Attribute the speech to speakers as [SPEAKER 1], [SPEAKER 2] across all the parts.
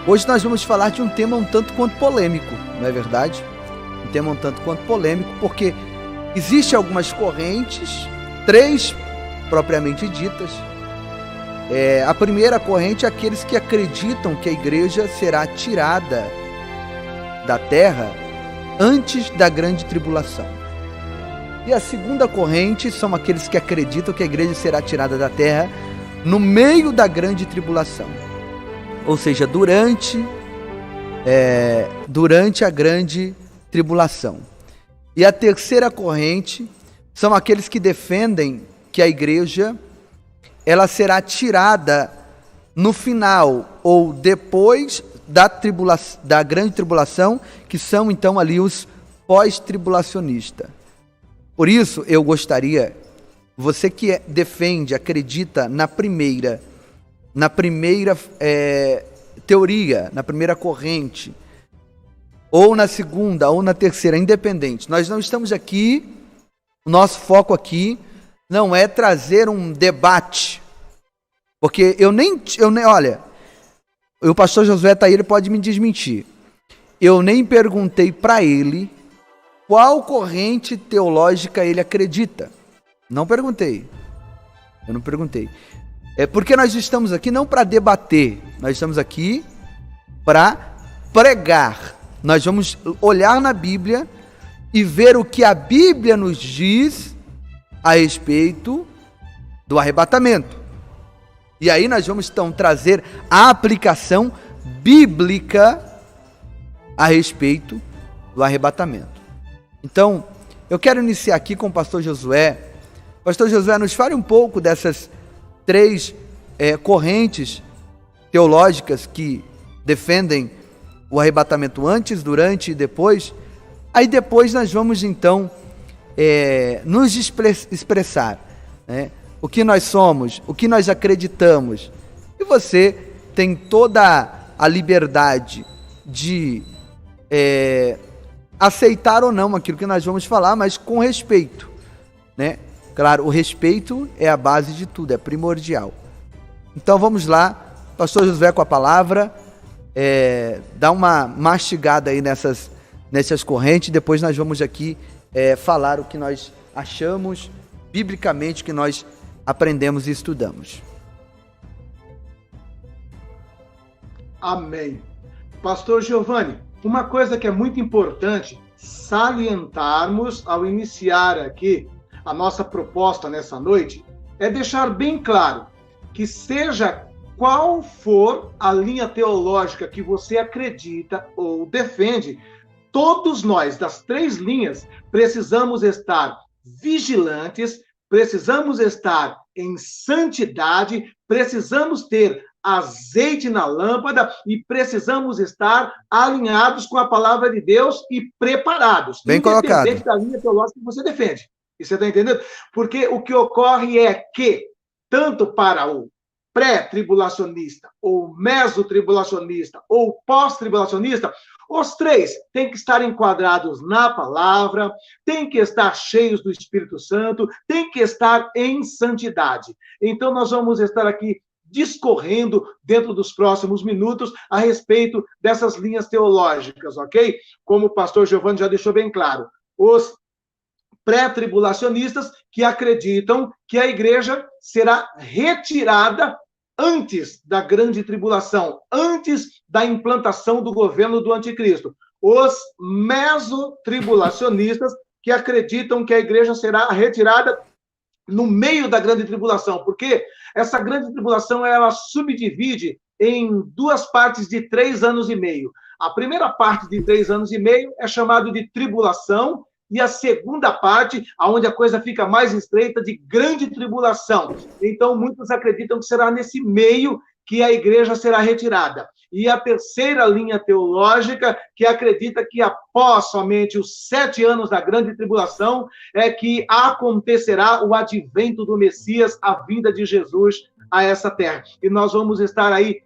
[SPEAKER 1] Hoje nós vamos falar de um tema um tanto quanto polêmico, não é verdade? Um tema um tanto quanto polêmico, porque existem algumas correntes, 3 propriamente ditas. A primeira corrente é aqueles que acreditam que a igreja será tirada da terra antes da grande tribulação. E a segunda corrente são aqueles que acreditam que a igreja será tirada da terra no meio da grande tribulação. Ou seja, durante a grande tribulação. E a terceira corrente são aqueles que defendem que a igreja ela será tirada no final ou depois da grande tribulação, que são então ali os pós-tribulacionistas. Por isso eu gostaria, você que defende, acredita na primeira teoria, na primeira corrente, ou na segunda, ou na terceira, independente. Nós não estamos aqui, o nosso foco aqui não é trazer um debate, porque olha, o pastor Josué está aí, ele pode me desmentir. Eu nem perguntei para ele qual corrente teológica ele acredita. Não perguntei. Eu não perguntei. É porque nós estamos aqui não para debater, nós estamos aqui para pregar. Nós vamos olhar na Bíblia e ver o que a Bíblia nos diz a respeito do arrebatamento. E aí nós vamos então trazer a aplicação bíblica a respeito do arrebatamento. Então, eu quero iniciar aqui com o pastor Josué. Pastor Josué, nos fale um pouco dessas 3 correntes teológicas que defendem o arrebatamento antes, durante e depois. Aí depois nós vamos então nos expressar, né? O que nós somos, o que nós acreditamos. E você tem toda a liberdade de aceitar ou não aquilo que nós vamos falar, mas com respeito, né? Claro, o respeito é a base de tudo, é primordial. Então vamos lá, pastor Josué com a palavra, dá uma mastigada aí nessas correntes, depois nós vamos aqui falar o que nós achamos, biblicamente, que nós aprendemos e estudamos.
[SPEAKER 2] Amém. Pastor Giovanni, uma coisa que é muito importante salientarmos ao iniciar aqui a nossa proposta nessa noite é deixar bem claro que seja qual for a linha teológica que você acredita ou defende, todos nós, das 3 linhas, precisamos estar vigilantes, precisamos estar em santidade, precisamos ter azeite na lâmpada e precisamos estar alinhados com a palavra de Deus e preparados.
[SPEAKER 1] Bem colocado.
[SPEAKER 2] Independente da linha teológica que você defende. E você está entendendo? Porque o que ocorre é que, tanto para o pré-tribulacionista, ou mesotribulacionista, ou pós-tribulacionista, os 3 têm que estar enquadrados na palavra, têm que estar cheios do Espírito Santo, têm que estar em santidade. Então, nós vamos estar aqui discorrendo dentro dos próximos minutos a respeito dessas linhas teológicas, ok? Como o pastor Giovanni já deixou bem claro, os pré-tribulacionistas que acreditam que a igreja será retirada antes da grande tribulação, antes da implantação do governo do anticristo. Os mesotribulacionistas que acreditam que a igreja será retirada no meio da grande tribulação, porque essa grande tribulação ela subdivide em 2 partes de 3 anos e meio. A primeira parte de 3 anos e meio é chamado de tribulação, e a segunda parte, onde a coisa fica mais estreita, de grande tribulação. Então, muitos acreditam que será nesse meio que a igreja será retirada. E a terceira linha teológica, que acredita que após somente os 7 anos da grande tribulação, é que acontecerá o advento do Messias, a vinda de Jesus a essa terra. E nós vamos estar aí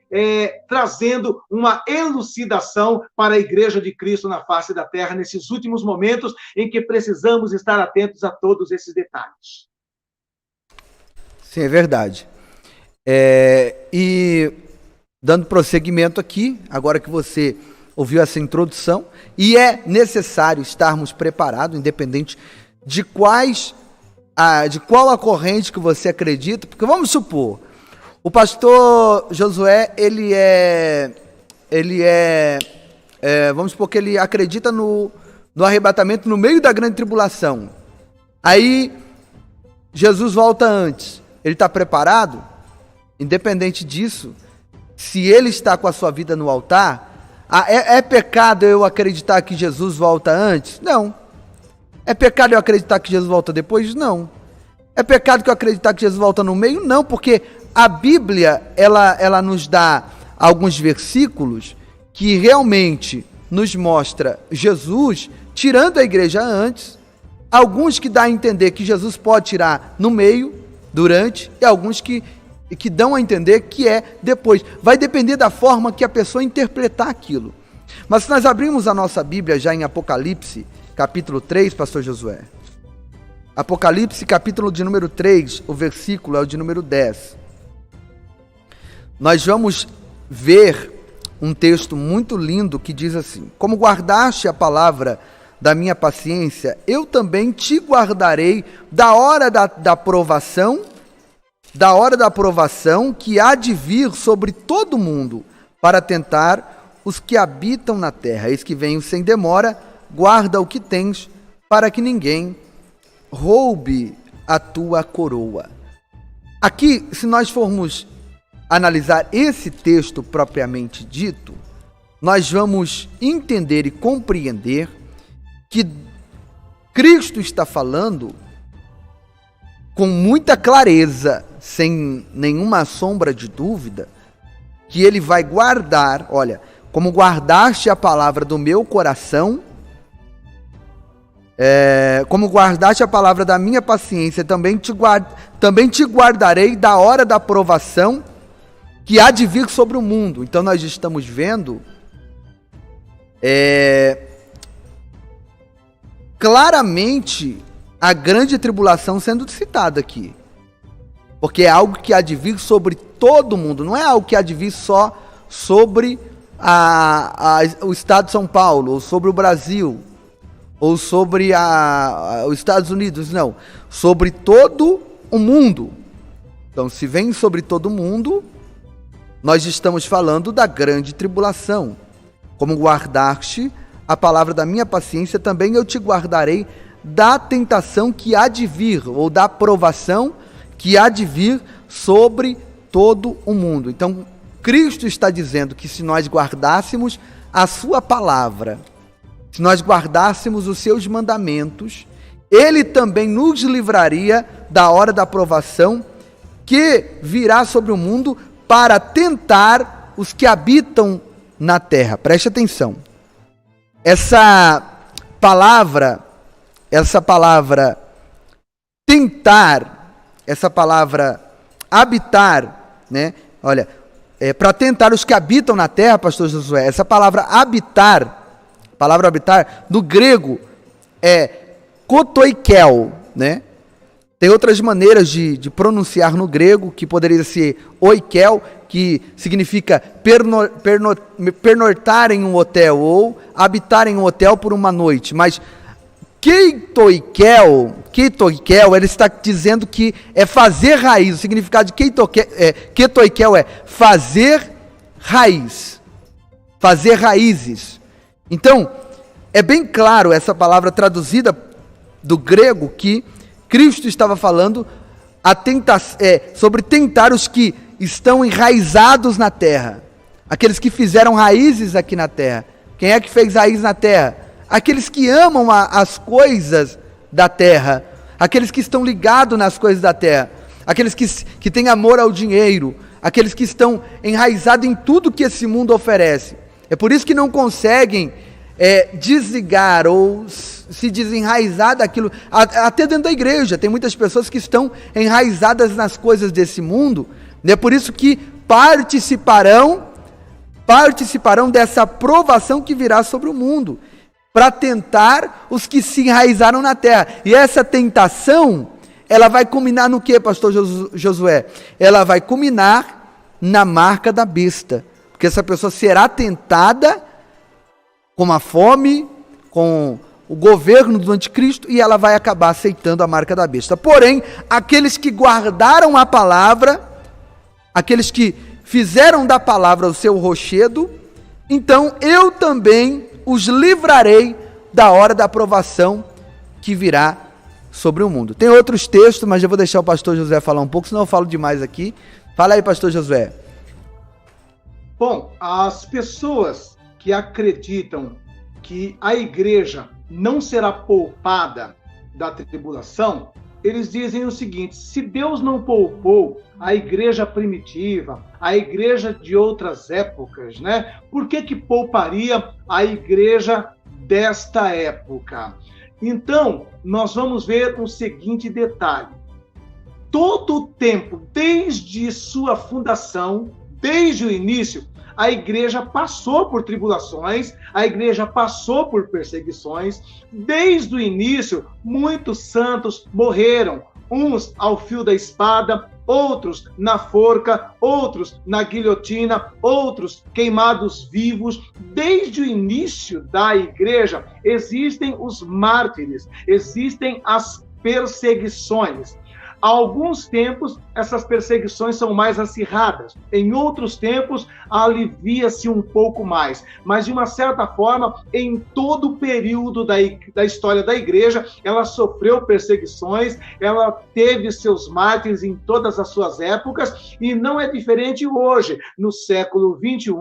[SPEAKER 2] trazendo uma elucidação para a Igreja de Cristo na face da terra, nesses últimos momentos em que precisamos estar atentos a todos esses detalhes.
[SPEAKER 1] Sim, é verdade. E dando prosseguimento aqui, agora que você ouviu essa introdução, e é necessário estarmos preparados, independente de qual a corrente que você acredita, porque vamos supor, o pastor Josué, vamos supor que ele acredita no arrebatamento no meio da grande tribulação. Aí, Jesus volta antes. Ele está preparado? Independente disso, se ele está com a sua vida no altar, é pecado eu acreditar que Jesus volta antes? Não. É pecado eu acreditar que Jesus volta depois? Não. É pecado que eu acreditar que Jesus volta no meio? Não, porque a Bíblia, ela nos dá alguns versículos que realmente nos mostra Jesus tirando a igreja antes, alguns que dá a entender que Jesus pode tirar no meio, durante, e alguns que dão a entender que é depois. Vai depender da forma que a pessoa interpretar aquilo. Mas se nós abrimos a nossa Bíblia já em Apocalipse, capítulo 3, pastor Josué. Apocalipse, capítulo de número 3, o versículo é o de número 10. Nós vamos ver um texto muito lindo que diz assim: como guardaste a palavra da minha paciência, eu também te guardarei da hora da provação que há de vir sobre todo mundo, para tentar os que habitam na terra. Eis que venho sem demora, guarda o que tens, para que ninguém roube a tua coroa. Aqui, se nós formos analisar esse texto propriamente dito, nós vamos entender e compreender que Cristo está falando com muita clareza, sem nenhuma sombra de dúvida, que ele vai guardar, olha, como guardaste a palavra do meu coração, como guardaste a palavra da minha paciência, também te guardarei da hora da provação que há de vir sobre o mundo. Então nós estamos vendo claramente a grande tribulação sendo citada aqui, porque é algo que há de vir sobre todo mundo, não é algo que há de vir só sobre o estado de São Paulo, ou sobre o Brasil, ou sobre os Estados Unidos, não, sobre todo o mundo. Então, se vem sobre todo o mundo, nós estamos falando da grande tribulação. Como guardaste a palavra da minha paciência, também eu te guardarei da tentação que há de vir, ou da provação que há de vir sobre todo o mundo. Então, Cristo está dizendo que se nós guardássemos a sua palavra, se nós guardássemos os seus mandamentos, ele também nos livraria da hora da provação que virá sobre o mundo para tentar os que habitam na terra. Preste atenção. Essa palavra tentar, essa palavra habitar, né? Olha, para tentar os que habitam na terra, pastor Josué, essa palavra habitar, do grego é kotoikel, né? Tem outras maneiras de pronunciar no grego, que poderia ser oikel, que significa pernoitar em um hotel, ou habitar em um hotel por uma noite. Mas keitoikel, ele está dizendo que é fazer raiz. O significado de keitoikel é fazer raiz, fazer raízes. Então, é bem claro essa palavra traduzida do grego que Cristo estava falando sobre tentar os que estão enraizados na terra, aqueles que fizeram raízes aqui na terra. Quem é que fez raiz na terra? Aqueles que amam as coisas da terra, aqueles que estão ligados nas coisas da terra, aqueles que têm amor ao dinheiro, aqueles que estão enraizados em tudo que esse mundo oferece. É por isso que não conseguem desligar ou se desenraizar daquilo, até dentro da igreja. Tem muitas pessoas que estão enraizadas nas coisas desse mundo, é por isso que participarão dessa provação que virá sobre o mundo, para tentar os que se enraizaram na terra. E essa tentação, ela vai culminar no que, pastor Josué? Ela vai culminar na marca da besta. Porque essa pessoa será tentada com a fome, com o governo do anticristo, e ela vai acabar aceitando a marca da besta. Porém, aqueles que guardaram a palavra, aqueles que fizeram da palavra o seu rochedo, então eu também os livrarei da hora da provação que virá sobre o mundo. Tem outros textos, mas eu vou deixar o pastor Josué falar um pouco, senão eu falo demais aqui. Fala aí, pastor Josué.
[SPEAKER 2] Bom, as pessoas que acreditam que a igreja não será poupada da tribulação, eles dizem o seguinte: se Deus não poupou a igreja primitiva, a igreja de outras épocas, né? Por que pouparia a igreja desta época? Então, nós vamos ver um seguinte detalhe. Todo o tempo, desde sua fundação, desde o início, a igreja passou por tribulações, a igreja passou por perseguições. Desde o início, muitos santos morreram, uns ao fio da espada, outros na forca, outros na guilhotina, outros queimados vivos. Desde o início da igreja, existem os mártires, existem as perseguições. Há alguns tempos, essas perseguições são mais acirradas. Em outros tempos, alivia-se um pouco mais. Mas, de uma certa forma, em todo o período da história da igreja, ela sofreu perseguições, ela teve seus mártires em todas as suas épocas, e não é diferente hoje, no século XXI,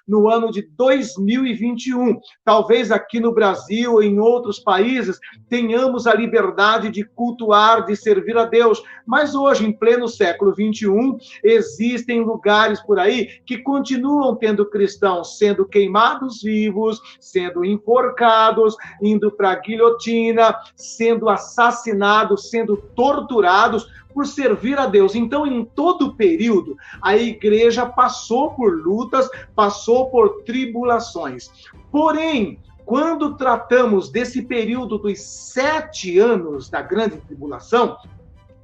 [SPEAKER 2] no ano de 2021. Talvez aqui no Brasil ou em outros países tenhamos a liberdade de cultuar, de servir a Deus. Mas hoje, em pleno século XXI, existem lugares por aí que continuam tendo cristãos sendo queimados vivos, sendo enforcados, indo para a guilhotina, sendo assassinados, sendo torturados por servir a Deus. Então, em todo o período, a igreja passou por lutas, passou por tribulações. Porém, quando tratamos desse período dos 7 anos da grande tribulação,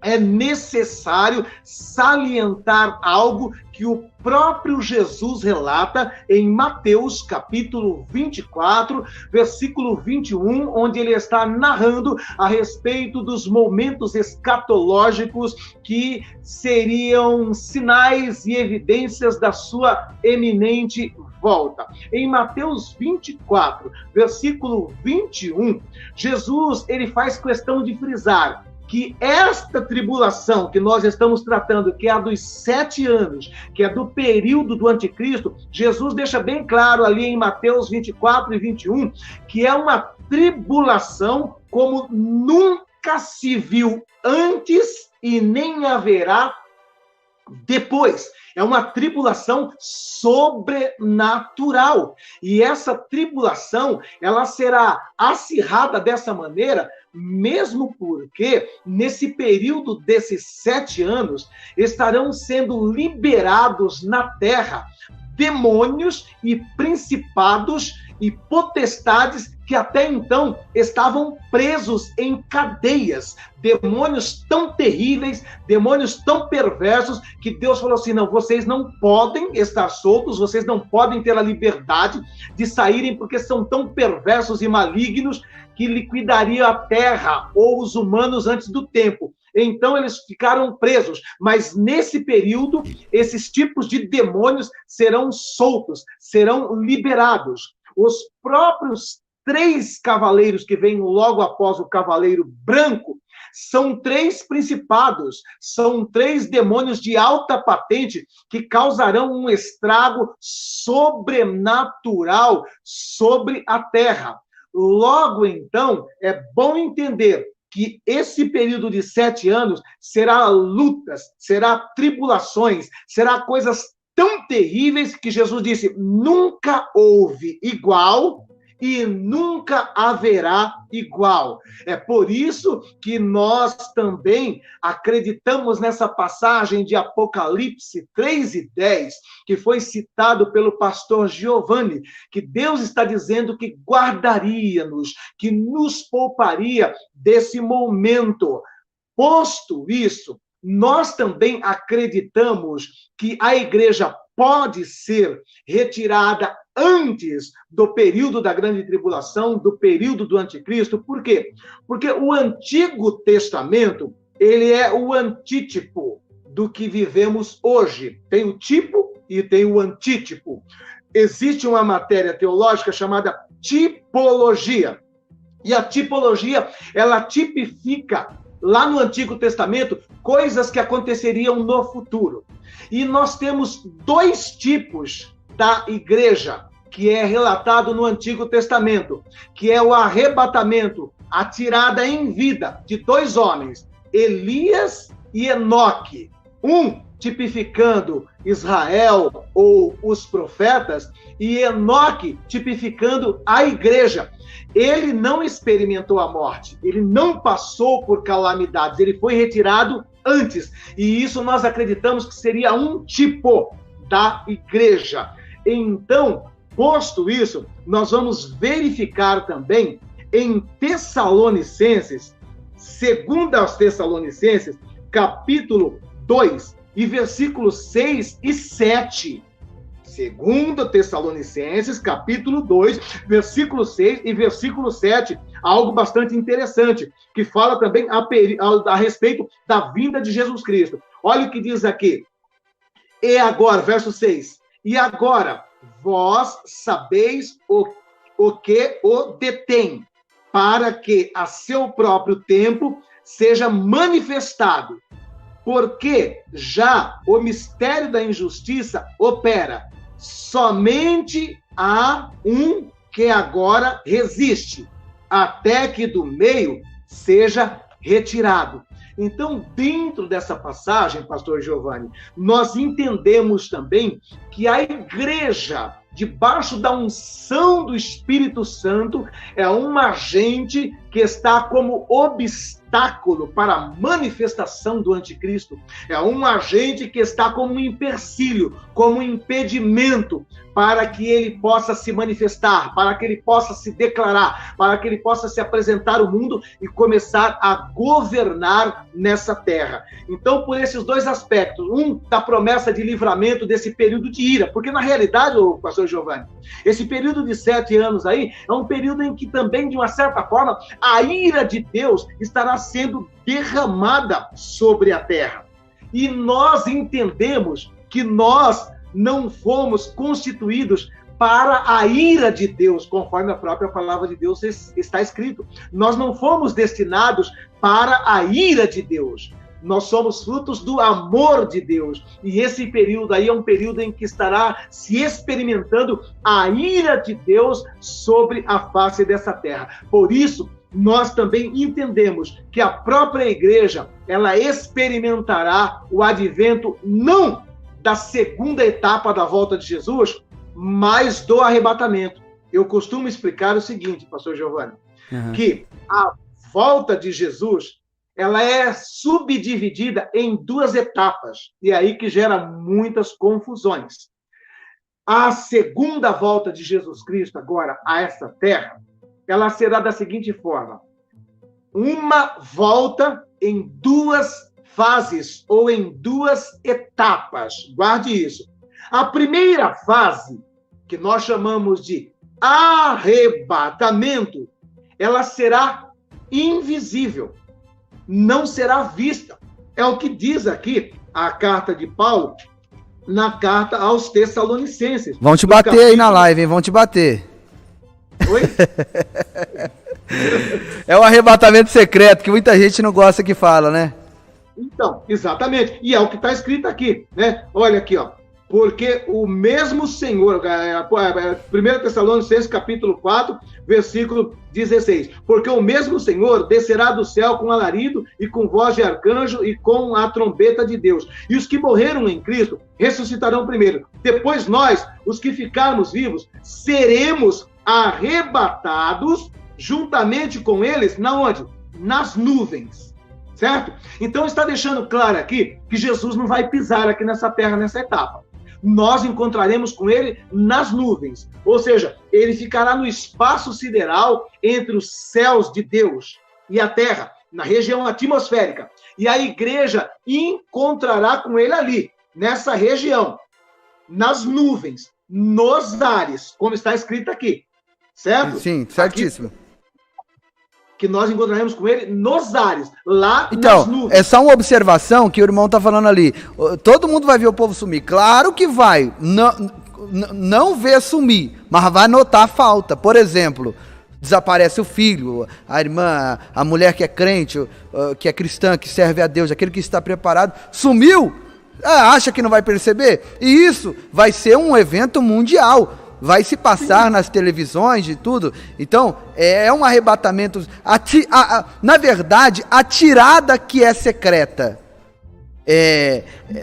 [SPEAKER 2] é necessário salientar algo que o próprio Jesus relata em Mateus, capítulo 24, versículo 21, onde ele está narrando a respeito dos momentos escatológicos que seriam sinais e evidências da sua eminente volta. Em Mateus 24, versículo 21, Jesus ele faz questão de frisar que esta tribulação que nós estamos tratando, que é a dos 7 anos, que é do período do anticristo, Jesus deixa bem claro ali em Mateus 24 e 21, que é uma tribulação como nunca se viu antes e nem haverá depois. É uma tribulação sobrenatural. E essa tribulação, ela será acirrada dessa maneira, mesmo porque, nesse período desses 7 anos, estarão sendo liberados na terra demônios e principados e potestades que até então estavam presos em cadeias, demônios tão terríveis, demônios tão perversos, que Deus falou assim: não, vocês não podem estar soltos, vocês não podem ter a liberdade de saírem, porque são tão perversos e malignos que liquidariam a terra ou os humanos antes do tempo. Então eles ficaram presos, mas nesse período, esses tipos de demônios serão soltos, serão liberados. Os próprios 3 cavaleiros que vêm logo após o cavaleiro branco são 3 principados, são 3 demônios de alta patente que causarão um estrago sobrenatural sobre a terra. Logo, então, é bom entender que esse período de 7 anos será lutas, será tribulações, será coisas tão terríveis que Jesus disse: nunca houve igual e nunca haverá igual. É por isso que nós também acreditamos nessa passagem de Apocalipse 3:10, que foi citado pelo pastor Giovanni, que Deus está dizendo que guardaria-nos, que nos pouparia desse momento. Posto isso, nós também acreditamos que a igreja pode ser retirada antes do período da grande tribulação, do período do anticristo. Por quê? Porque o Antigo Testamento, ele é o antítipo do que vivemos hoje. Tem o tipo e tem o antítipo. Existe uma matéria teológica chamada tipologia. E a tipologia, ela tipifica, lá no Antigo Testamento, coisas que aconteceriam no futuro. E nós temos 2 tipos da igreja, que é relatado no Antigo Testamento, que é o arrebatamento, a tirada em vida de 2 homens, Elias e Enoque. Um tipificando Israel ou os profetas, e Enoque tipificando a igreja. Ele não experimentou a morte, ele não passou por calamidades, ele foi retirado antes. E isso nós acreditamos que seria um tipo da igreja. Então, posto isso, nós vamos verificar também em Tessalonicenses, 2 Tessalonicenses, capítulo 2, e versículos 6 e 7. 2 Tessalonicenses, capítulo 2, versículo 6 e versículo 7, algo bastante interessante, que fala também a respeito da vinda de Jesus Cristo. Olha o que diz aqui. E agora, verso 6, e agora, vós sabeis o que o detém, para que a seu próprio tempo seja manifestado, porque já o mistério da injustiça opera. Somente há um que agora resiste, até que do meio seja retirado. Então, dentro dessa passagem, pastor Giovanni, nós entendemos também que a igreja, debaixo da unção do Espírito Santo, é um agente que está como obstáculo para a manifestação do anticristo. É um agente que está como um empecilho, como um impedimento para que ele possa se manifestar, para que ele possa se declarar, para que ele possa se apresentar ao mundo e começar a governar nessa terra. Então, por esses 2 aspectos, um da promessa de livramento desse período de ira, porque na realidade, pastor Giovanni, esse período de 7 anos aí é um período em que também, de uma certa forma, a ira de Deus estará sendo derramada sobre a terra. E nós entendemos que nós não fomos constituídos para a ira de Deus, conforme a própria palavra de Deus está escrito. Nós não fomos destinados para a ira de Deus. Nós somos frutos do amor de Deus. E esse período aí é um período em que estará se experimentando a ira de Deus sobre a face dessa terra. Por isso, nós também entendemos que a própria igreja, ela experimentará o advento não da segunda etapa da volta de Jesus, mas do arrebatamento. Eu costumo explicar o seguinte, pastor Giovanni, que a volta de Jesus, ela é subdividida em 2 etapas, e é aí que gera muitas confusões. A segunda volta de Jesus Cristo, agora, a essa terra, ela será da seguinte forma: uma volta em 2 fases, ou em 2 etapas. Guarde isso. A primeira fase, que nós chamamos de arrebatamento, ela será invisível, não será vista. É o que diz aqui a carta de Paulo, na carta aos Tessalonicenses.
[SPEAKER 1] Vão te bater aí na live, hein? Vão te bater.
[SPEAKER 2] Oi?
[SPEAKER 1] É o arrebatamento secreto, que muita gente não gosta que fala, né?
[SPEAKER 2] Então, exatamente. E é o que está escrito aqui, né? Olha aqui, ó. Porque o mesmo Senhor, 1 Tessalonicenses capítulo 4, versículo 16. Porque o mesmo Senhor descerá do céu com alarido e com voz de arcanjo e com a trombeta de Deus. E os que morreram em Cristo ressuscitarão primeiro. Depois nós, os que ficarmos vivos, seremos arrebatados juntamente com eles, na onde? Nas nuvens. Certo? Então está deixando claro aqui que Jesus não vai pisar aqui nessa terra, nessa etapa. Nós encontraremos com ele nas nuvens. Ou seja, ele ficará no espaço sideral entre os céus de Deus e a terra, na região atmosférica. E a igreja encontrará com ele ali, nessa região. nas nuvens, nos ares, como está escrito aqui, certo?
[SPEAKER 1] Sim, certíssimo.
[SPEAKER 2] Aqui, que nós encontraremos com ele nos ares, lá
[SPEAKER 1] então,
[SPEAKER 2] nas nuvens.
[SPEAKER 1] É só uma observação que o irmão está falando ali. Todo mundo vai ver o povo sumir. Claro que vai. Não vê sumir, mas vai notar a falta. Por exemplo, desaparece o filho, a irmã, a mulher que é crente, que é cristã, que serve a Deus, aquele que está preparado, sumiu. Acha que não vai perceber? E isso vai ser um evento mundial. Vai se passar nas televisões e tudo. Então, é um arrebatamento. Na verdade, a tirada que é secreta.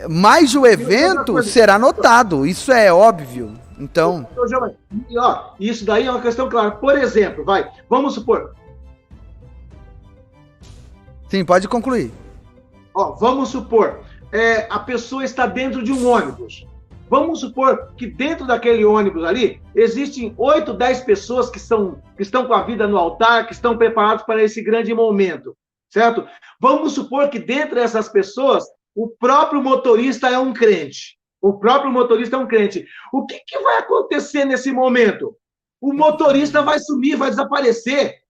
[SPEAKER 1] Mas o evento será notado. Isso é óbvio. Então.
[SPEAKER 2] Isso daí é uma questão clara. Por exemplo, vamos supor.
[SPEAKER 1] Sim, pode concluir.
[SPEAKER 2] Vamos supor. A pessoa está dentro de um ônibus. Vamos supor que dentro daquele ônibus ali, existem 8, 10 pessoas que estão com a vida no altar, que estão preparados para esse grande momento, certo? Vamos supor que dentro dessas pessoas, o próprio motorista é um crente. O próprio motorista é um crente. O que vai acontecer nesse momento? O motorista vai sumir, vai desaparecer.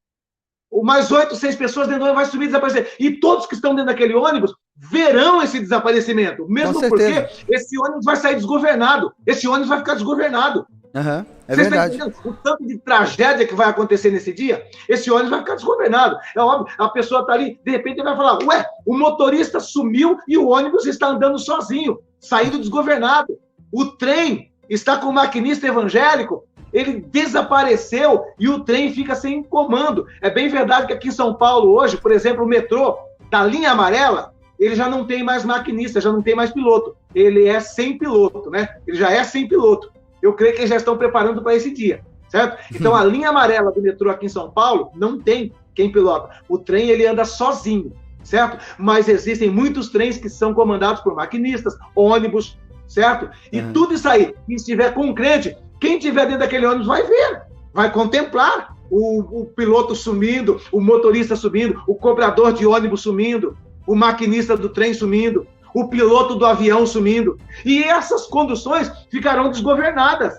[SPEAKER 2] Mais 8, 6 pessoas dentro do ônibus vai sumir e desaparecer. E todos que estão dentro daquele ônibus verão esse desaparecimento. Mesmo porque esse ônibus vai sair desgovernado. Esse ônibus vai ficar desgovernado.
[SPEAKER 1] Uhum, verdade.
[SPEAKER 2] O tanto de tragédia que vai acontecer nesse dia, esse ônibus vai ficar desgovernado. É óbvio, a pessoa está ali, de repente vai falar, o motorista sumiu e o ônibus está andando sozinho, saindo desgovernado. O trem está com o maquinista evangélico, ele desapareceu e o trem fica sem comando. É bem verdade que aqui em São Paulo hoje, por exemplo, o metrô da linha amarela, ele já não tem mais maquinista, já não tem mais piloto. Ele é sem piloto, né? Ele já é sem piloto. Eu creio que eles já estão preparando para esse dia, certo? Então, a linha amarela do metrô aqui em São Paulo não tem quem pilota. O trem, ele anda sozinho, certo? Mas existem muitos trens que são comandados por maquinistas, ônibus, certo? E tudo isso aí, se estiver com um crente, quem estiver dentro daquele ônibus vai ver, vai contemplar o piloto sumindo, o motorista sumindo, o cobrador de ônibus sumindo, o maquinista do trem sumindo, o piloto do avião sumindo. E essas conduções ficarão desgovernadas.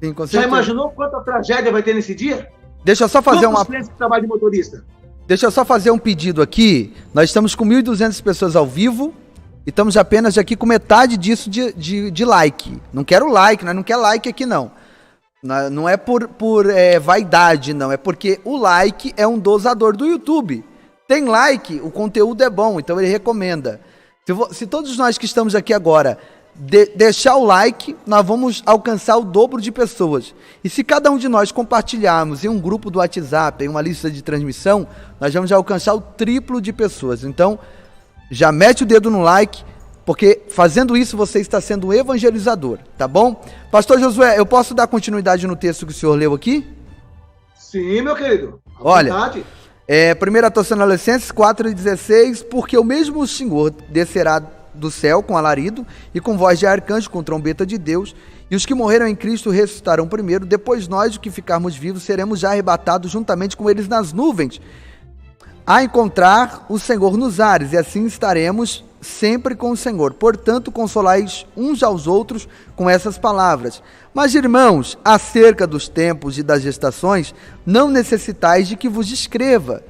[SPEAKER 1] Sim, com certeza.
[SPEAKER 2] Já imaginou quanta tragédia vai ter nesse dia?
[SPEAKER 1] Deixa eu só fazer
[SPEAKER 2] de motorista?
[SPEAKER 1] Deixa eu só fazer um pedido aqui. Nós estamos com 1.200 pessoas ao vivo e estamos apenas aqui com metade disso de like. Não quero like, nós não quer like aqui não. Não é por vaidade, não. É porque o like é um dosador do YouTube. Tem like, o conteúdo é bom, então ele recomenda. Se todos nós que estamos aqui agora deixar o like, nós vamos alcançar o dobro de pessoas. E se cada um de nós compartilharmos em um grupo do WhatsApp, em uma lista de transmissão, nós vamos alcançar o triplo de pessoas. Então, já mete o dedo no like, porque fazendo isso você está sendo um evangelizador, tá bom? Pastor Josué, eu posso dar continuidade no texto que o senhor leu aqui?
[SPEAKER 2] Sim, meu querido.
[SPEAKER 1] Olha, 1 Tessalonicenses 4,16, porque o mesmo Senhor descerá do céu com alarido e com voz de arcanjo, com trombeta de Deus, e os que morreram em Cristo ressuscitarão primeiro, depois nós, os que ficarmos vivos, seremos já arrebatados juntamente com eles nas nuvens, a encontrar o Senhor nos ares, e assim estaremos sempre com o Senhor. Portanto, consolais uns aos outros com essas palavras. Mas, irmãos, acerca dos tempos e das estações, não necessitais de que vos escreva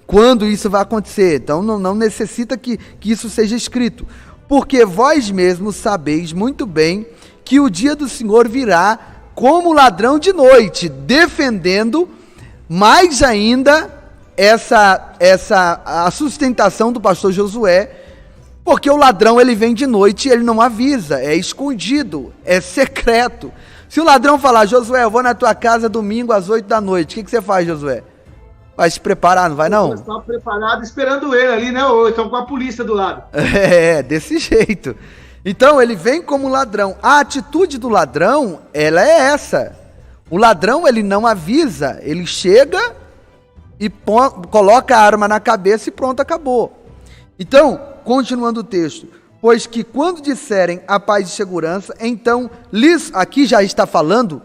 [SPEAKER 1] quando isso vai acontecer. Então, não necessita que isso seja escrito. Porque vós mesmos sabeis muito bem que o dia do Senhor virá como ladrão de noite, defendendo mais ainda a sustentação do pastor Josué, porque o ladrão ele vem de noite e ele não avisa, é escondido, é secreto. Se o ladrão falar, Josué, eu vou na tua casa domingo às 8 da noite, o que você faz, Josué? Vai se preparar, não vai não?
[SPEAKER 2] Está preparado esperando ele ali, né? Ou então com a polícia do lado.
[SPEAKER 1] Desse jeito. Então ele vem como ladrão. A atitude do ladrão, ela é essa. O ladrão ele não avisa, ele chega e coloca a arma na cabeça e pronto, acabou. Então, continuando o texto, pois que quando disserem a paz e segurança, então aqui já está falando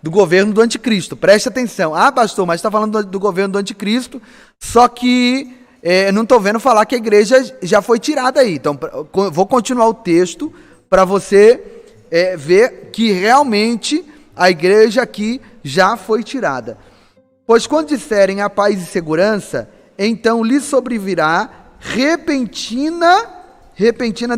[SPEAKER 1] do governo do anticristo, preste atenção. Pastor, mas está falando do governo do anticristo, só que não estou vendo falar que a igreja já foi tirada aí. Então, vou continuar o texto para você ver que realmente a igreja aqui já foi tirada. Pois quando disserem a paz e segurança, então lhe sobrevirá repentina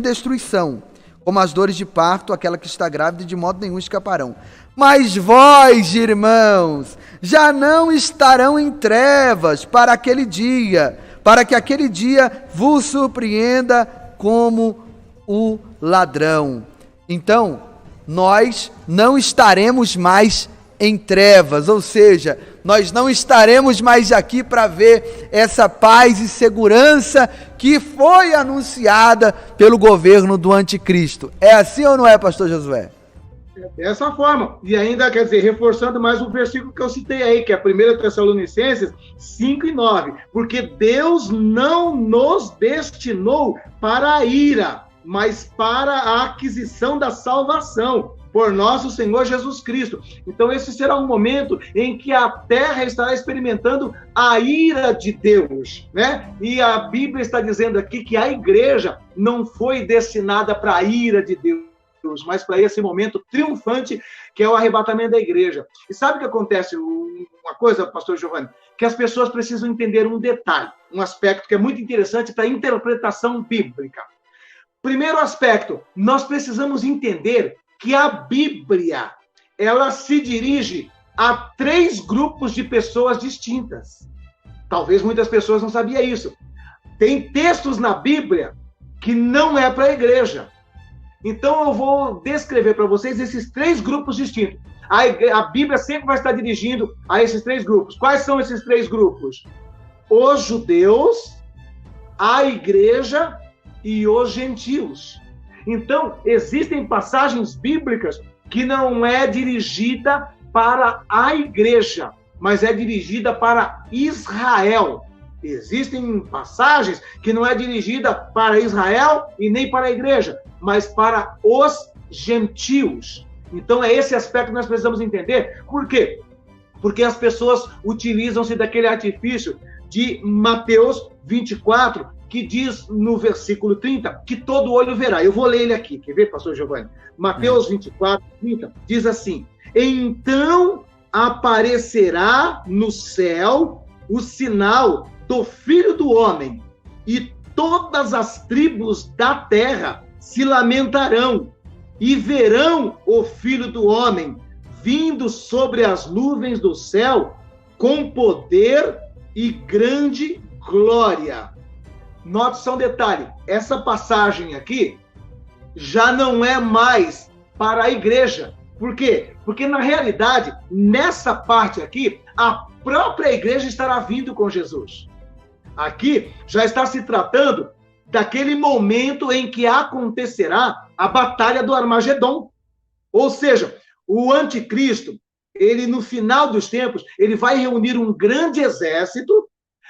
[SPEAKER 1] destruição, como as dores de parto, aquela que está grávida, de modo nenhum escaparão. Mas vós, irmãos, já não estarão em trevas para que aquele dia vos surpreenda como o ladrão. Então, nós não estaremos mais em trevas, ou seja, nós não estaremos mais aqui para ver essa paz e segurança que foi anunciada pelo governo do anticristo. É assim ou não é, pastor Josué?
[SPEAKER 2] Dessa forma. E ainda, quer dizer, reforçando mais um versículo que eu citei aí, que é 1 Tessalonicenses 5:9. Porque Deus não nos destinou para a ira, mas para a aquisição da salvação, por nosso Senhor Jesus Cristo. Então esse será um momento em que a terra estará experimentando a ira de Deus, né? E a Bíblia está dizendo aqui que a igreja não foi destinada para a ira de Deus, mas para esse momento triunfante que é o arrebatamento da igreja. E sabe o que acontece? Uma coisa, pastor Giovanni, que as pessoas precisam entender um detalhe, um aspecto que é muito interessante para a interpretação bíblica. Primeiro aspecto, nós precisamos entender que a Bíblia, ela se dirige a 3 grupos de pessoas distintas. Talvez muitas pessoas não sabiam isso. Tem textos na Bíblia que não é para a igreja. Então eu vou descrever para vocês esses 3 grupos distintos. A Bíblia sempre vai estar dirigindo a esses 3 grupos. Quais são esses 3 grupos? Os judeus, a igreja e os gentios. Então, existem passagens bíblicas que não é dirigida para a igreja, mas é dirigida para Israel. Existem passagens que não é dirigida para Israel e nem para a igreja, mas para os gentios. Então, é esse aspecto que nós precisamos entender. Por quê? Porque as pessoas utilizam-se daquele artifício de Mateus 24, que diz no versículo 30, que todo olho verá. Eu vou ler ele aqui, quer ver, pastor Giovanni? Mateus 24, 30, diz assim: então aparecerá no céu o sinal do Filho do Homem, e todas as tribos da terra se lamentarão, e verão o Filho do Homem vindo sobre as nuvens do céu, com poder e grande glória. Note só um detalhe, essa passagem aqui já não é mais para a igreja. Por quê? Porque, na realidade, nessa parte aqui, a própria igreja estará vindo com Jesus. Aqui já está se tratando daquele momento em que acontecerá a batalha do Armagedon. Ou seja, o anticristo, ele no final dos tempos, ele vai reunir um grande exército.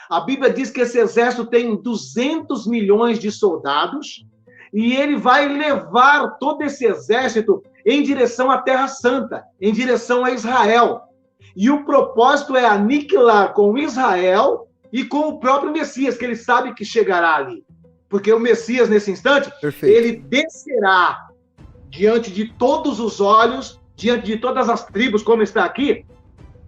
[SPEAKER 2] A Bíblia diz que esse exército tem 200 milhões de soldados e ele vai levar todo esse exército em direção à Terra Santa, em direção a Israel. E o propósito é aniquilar com Israel e com o próprio Messias, que ele sabe que chegará ali. Porque o Messias, nesse instante,
[SPEAKER 1] Perfeito.
[SPEAKER 2] Ele descerá diante de todos os olhos, diante de todas as tribos, como está aqui,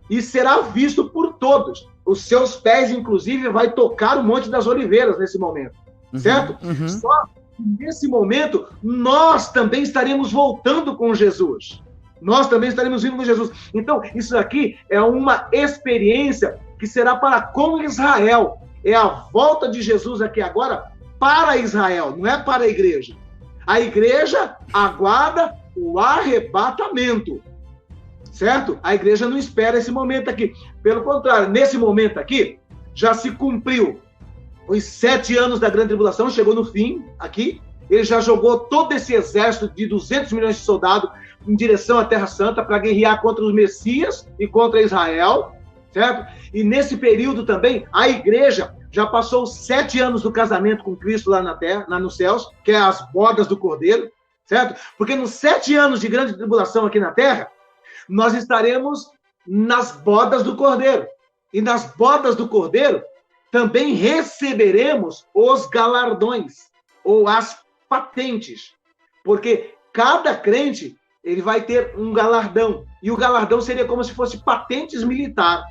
[SPEAKER 2] e será visto por todos. Os seus pés, inclusive, vai tocar o Monte das Oliveiras nesse momento, certo? Só que nesse momento, nós também estaremos voltando com Jesus. Nós também estaremos vindo com Jesus. Então, isso aqui é uma experiência que será para com Israel. É a volta de Jesus aqui agora para Israel, não é para a igreja. A igreja aguarda o arrebatamento. Certo? A igreja não espera esse momento aqui. Pelo contrário, nesse momento aqui, já se cumpriu os 7 anos da grande tribulação, chegou no fim aqui, ele já jogou todo esse exército de 200 milhões de soldados em direção à Terra Santa para guerrear contra os Messias e contra Israel, certo? E nesse período também, a igreja já passou 7 anos do casamento com Cristo lá na terra, lá nos céus, que é as bodas do Cordeiro, certo? Porque nos 7 anos de grande tribulação aqui na terra, nós estaremos nas bodas do Cordeiro. E nas bodas do Cordeiro, também receberemos os galardões, ou as patentes. Porque cada crente ele vai ter um galardão. E o galardão seria como se fosse patentes militar.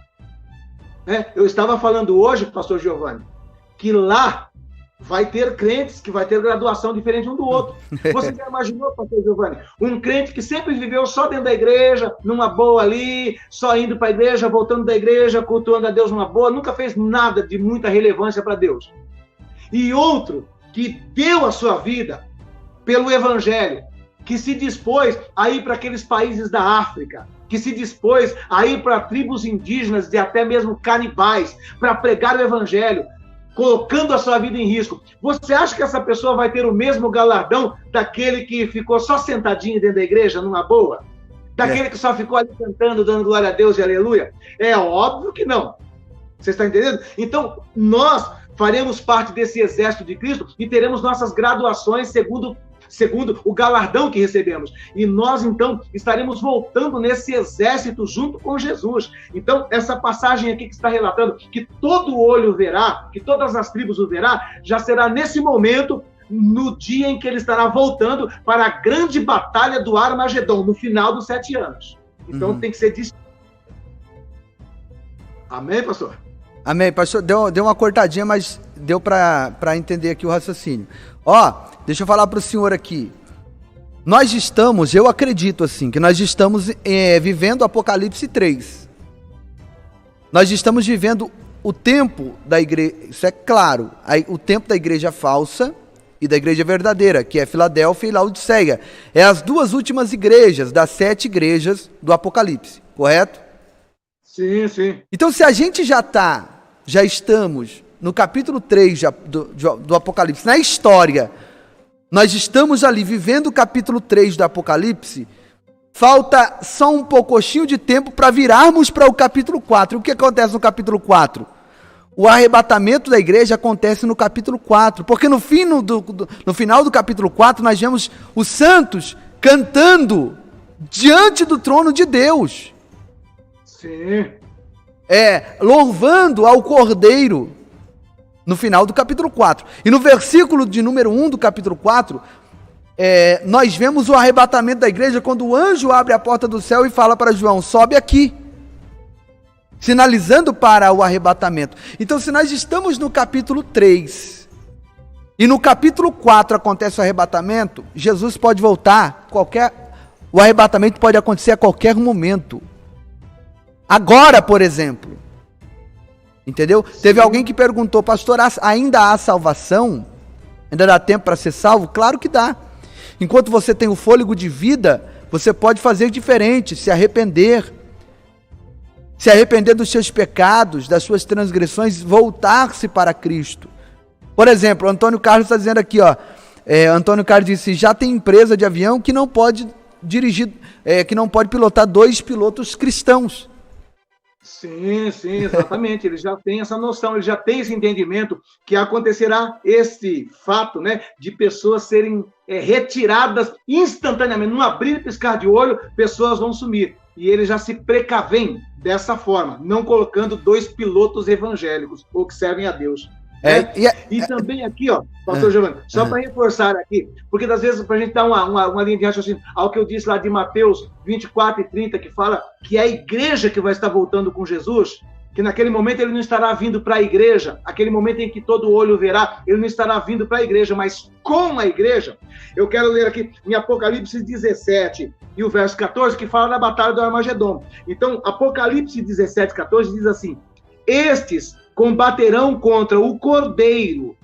[SPEAKER 2] Eu estava falando hoje, pastor Giovanni, que lá vai ter crentes que vai ter graduação diferente um do outro. Você já imaginou, pastor Giovanni, um crente que sempre viveu só dentro da igreja, numa boa ali, só indo para a igreja, voltando da igreja, cultuando a Deus numa boa, nunca fez nada de muita relevância para Deus. E outro que deu a sua vida pelo evangelho, que se dispôs a ir para aqueles países da África, que se dispôs a ir para tribos indígenas e até mesmo canibais, para pregar o evangelho, colocando a sua vida em risco. Você acha que essa pessoa vai ter o mesmo galardão daquele que ficou só sentadinho dentro da igreja, numa boa? Daquele que só ficou ali cantando, dando glória a Deus e aleluia? É óbvio que não. Você está entendendo? Então, nós faremos parte desse exército de Cristo e teremos nossas graduações segundo o galardão que recebemos. E nós, então, estaremos voltando nesse exército junto com Jesus. Então, essa passagem aqui que está relatando, que todo olho verá, que todas as tribos o verá, já será nesse momento, no dia em que ele estará voltando para a grande batalha do Armagedon, no final dos 7 anos. Então, tem que ser disso. Amém, pastor?
[SPEAKER 1] Amém, pastor. Deu uma cortadinha, mas deu para entender aqui o raciocínio. Deixa eu falar para o senhor aqui. Nós estamos, eu acredito assim, que nós estamos vivendo Apocalipse 3. Nós estamos vivendo o tempo da igreja, isso é claro, o tempo da igreja falsa e da igreja verdadeira, que é Filadélfia e Laodiceia. É as duas últimas igrejas, das 7 igrejas do Apocalipse, correto?
[SPEAKER 2] Sim, sim.
[SPEAKER 1] Então, se a gente já estamos no capítulo 3 do Apocalipse, na história, nós estamos ali vivendo o capítulo 3 do Apocalipse, falta só um pouquinho de tempo para virarmos para o capítulo 4. E o que acontece no capítulo 4? O arrebatamento da igreja acontece no capítulo 4, porque no final do capítulo 4 nós vemos os santos cantando diante do trono de Deus.
[SPEAKER 2] Sim.
[SPEAKER 1] Louvando ao Cordeiro, no final do capítulo 4. E no versículo de número 1 do capítulo 4, nós vemos o arrebatamento da igreja, quando o anjo abre a porta do céu e fala para João, sobe aqui, sinalizando para o arrebatamento. Então, se nós estamos no capítulo 3, e no capítulo 4 acontece o arrebatamento, Jesus pode voltar, o arrebatamento pode acontecer a qualquer momento. Agora, por exemplo. Entendeu? Sim. Teve alguém que perguntou, pastor, ainda há salvação? Ainda dá tempo para ser salvo? Claro que dá. Enquanto você tem o fôlego de vida, você pode fazer diferente, se arrepender dos seus pecados, das suas transgressões, voltar-se para Cristo. Por exemplo, Antônio Carlos está dizendo aqui, Antônio Carlos disse, já tem empresa de avião que não pode dirigir, que não pode pilotar 2 pilotos cristãos.
[SPEAKER 2] Sim, exatamente. Ele já tem essa noção, ele já tem esse entendimento que acontecerá esse fato, né, de pessoas serem retiradas instantaneamente, num abrir e piscar de olho, pessoas vão sumir. E ele já se precavém dessa forma, não colocando 2 pilotos evangélicos ou que servem a Deus. E também aqui, pastor Giovanni, só para reforçar aqui, porque às vezes para a gente dar uma linha de raciocínio, ao que eu disse lá de Mateus 24 e 30, que fala que é a igreja que vai estar voltando com Jesus, que naquele momento ele não estará vindo para a igreja, aquele momento em que todo olho verá, ele não estará vindo para a igreja, mas com a igreja. Eu quero ler aqui em Apocalipse 17 e o verso 14, que fala da batalha do Armagedon. Então, Apocalipse 17, 14 diz assim, estes combaterão contra o Cordeiro,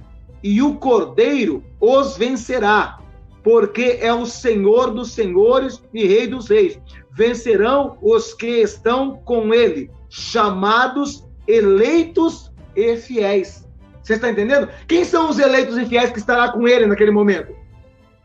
[SPEAKER 2] e o Cordeiro os vencerá, porque é o Senhor dos senhores e Rei dos reis. Vencerão os que estão com ele, chamados, eleitos e fiéis. Você está entendendo? Quem são os eleitos e fiéis que estará com ele naquele momento?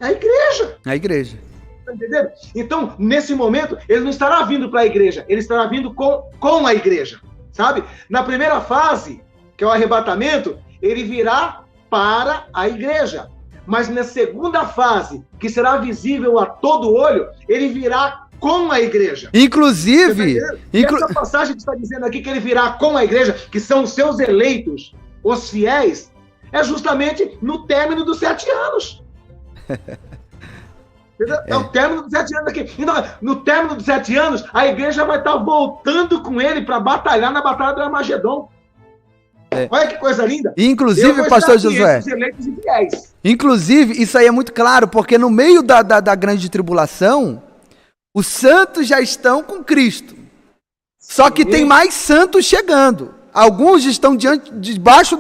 [SPEAKER 2] A igreja.
[SPEAKER 1] A igreja.
[SPEAKER 2] Está entendendo? Então, nesse momento, ele não estará vindo para a igreja, ele estará vindo com a igreja. Sabe? Na primeira fase, que é o arrebatamento, ele virá para a igreja. Mas na segunda fase, que será visível a todo olho, ele virá com a igreja.
[SPEAKER 1] Inclusive...
[SPEAKER 2] Essa passagem que está dizendo aqui que ele virá com a igreja, que são os seus eleitos, os fiéis, é justamente no término dos 7 anos. É o término dos 7 anos aqui. Então, no término dos 7 anos, a igreja vai estar voltando com ele para batalhar na Batalha do Armagedon. Olha que coisa linda.
[SPEAKER 1] Inclusive, pastor Josué, inclusive, isso aí é muito claro, porque no meio da grande tribulação, os santos já estão com Cristo. Só que tem mais santos chegando. Alguns estão debaixo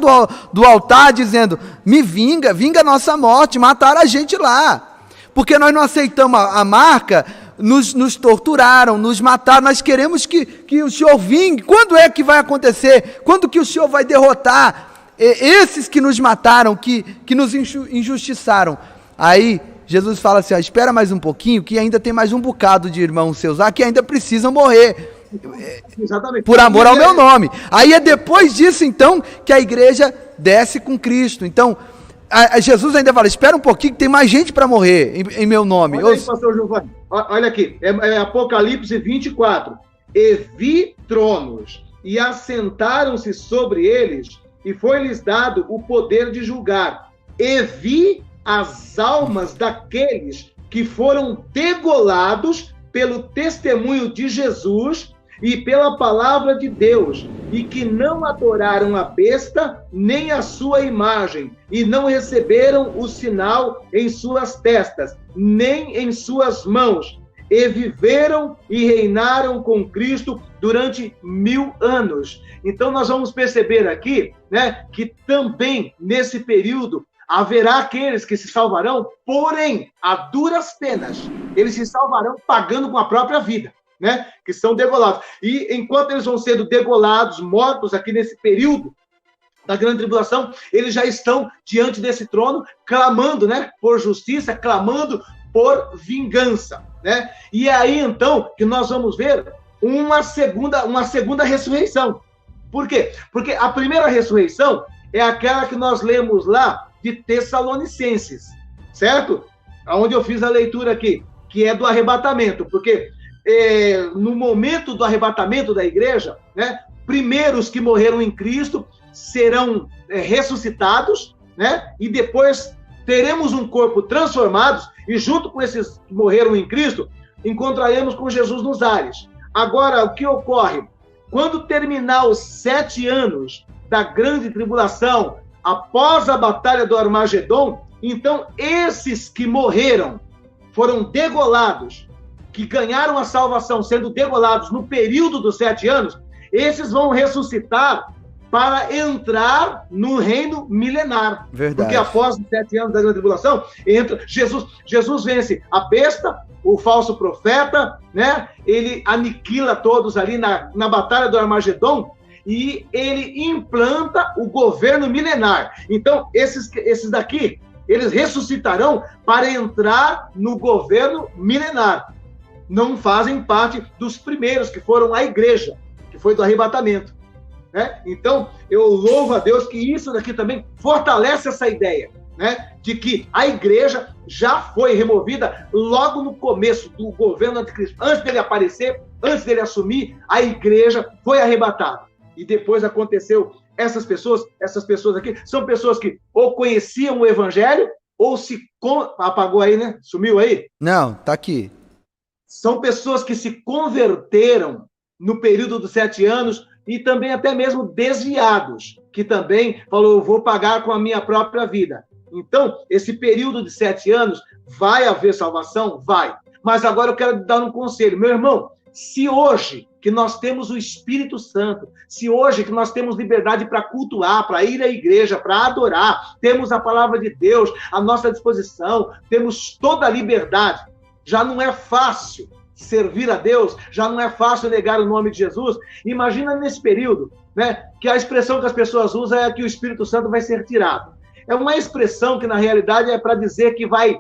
[SPEAKER 1] do altar dizendo, me vinga a nossa morte, mataram a gente lá. Porque nós não aceitamos a marca, nos torturaram, nos mataram, nós queremos que o Senhor vingue. Quando é que vai acontecer? Quando que o Senhor vai derrotar esses que nos mataram, que nos injustiçaram? Aí Jesus fala assim, espera mais um pouquinho, que ainda tem mais um bocado de irmãos seus lá, que ainda precisam morrer. Exatamente. Por amor ao meu nome. Aí é depois disso, então, que a igreja desce com Cristo. Então, Jesus ainda fala, espera um pouquinho, que tem mais gente para morrer em meu nome.
[SPEAKER 2] Olha aí, pastor Giovanni. Olha aqui, é Apocalipse 24. E vi tronos, e assentaram-se sobre eles, e foi-lhes dado o poder de julgar. E vi as almas daqueles que foram degolados pelo testemunho de Jesus e pela palavra de Deus, e que não adoraram a besta, nem a sua imagem, e não receberam o sinal em suas testas, nem em suas mãos, e viveram e reinaram com Cristo durante 1000 anos. Então nós vamos perceber aqui, né, que também nesse período haverá aqueles que se salvarão, porém, a duras penas. Eles se salvarão pagando com a própria vida, né? Que são degolados. E enquanto eles vão sendo degolados, mortos aqui nesse período da grande tribulação, eles já estão diante desse trono, clamando, né, por justiça, clamando por vingança, né? E é aí, então, que nós vamos ver uma segunda ressurreição. Por quê? Porque a primeira ressurreição é aquela que nós lemos lá de Tessalonicenses, certo? Onde eu fiz a leitura aqui, que é do arrebatamento, porque no momento do arrebatamento da igreja, né, primeiro os que morreram em Cristo serão ressuscitados, né, e depois teremos um corpo transformado, e junto com esses que morreram em Cristo, encontraremos com Jesus nos ares. Agora, o que ocorre? Quando terminar os 7 anos da grande tribulação, após a batalha do Armagedon, então esses que morreram, foram degolados, que ganharam a salvação sendo degolados no período dos 7 anos, esses vão ressuscitar para entrar no reino milenar. Verdade. Porque após os 7 anos da grande tribulação, Jesus vence a besta, o falso profeta, né? Ele aniquila todos ali na batalha do Armagedon, e ele implanta o governo milenar. Então, esses daqui, eles ressuscitarão para entrar no governo milenar. Não fazem parte dos primeiros, que foram a igreja, que foi do arrebatamento, né? Então, eu louvo a Deus que isso daqui também fortalece essa ideia, né, de que a igreja já foi removida logo no começo do governo anticristo. Antes dele aparecer, antes dele assumir, a igreja foi arrebatada. E depois aconteceu, essas pessoas aqui, são pessoas que ou conheciam o evangelho, ou apagou aí, né? Sumiu aí?
[SPEAKER 1] Não, tá aqui.
[SPEAKER 2] São pessoas que se converteram no período dos 7 anos, e também até mesmo desviados, que também falou, eu vou pagar com a minha própria vida. Então, esse período de 7 anos, vai haver salvação? Vai. Mas agora eu quero dar um conselho. Meu irmão, se hoje que nós temos o Espírito Santo, se hoje que nós temos liberdade para cultuar, para ir à igreja, para adorar, temos a palavra de Deus à nossa disposição, temos toda a liberdade, já não é fácil servir a Deus, já não é fácil negar o nome de Jesus. Imagina nesse período, né, que a expressão que as pessoas usam é que o Espírito Santo vai ser tirado. É uma expressão que, na realidade, é para dizer que vai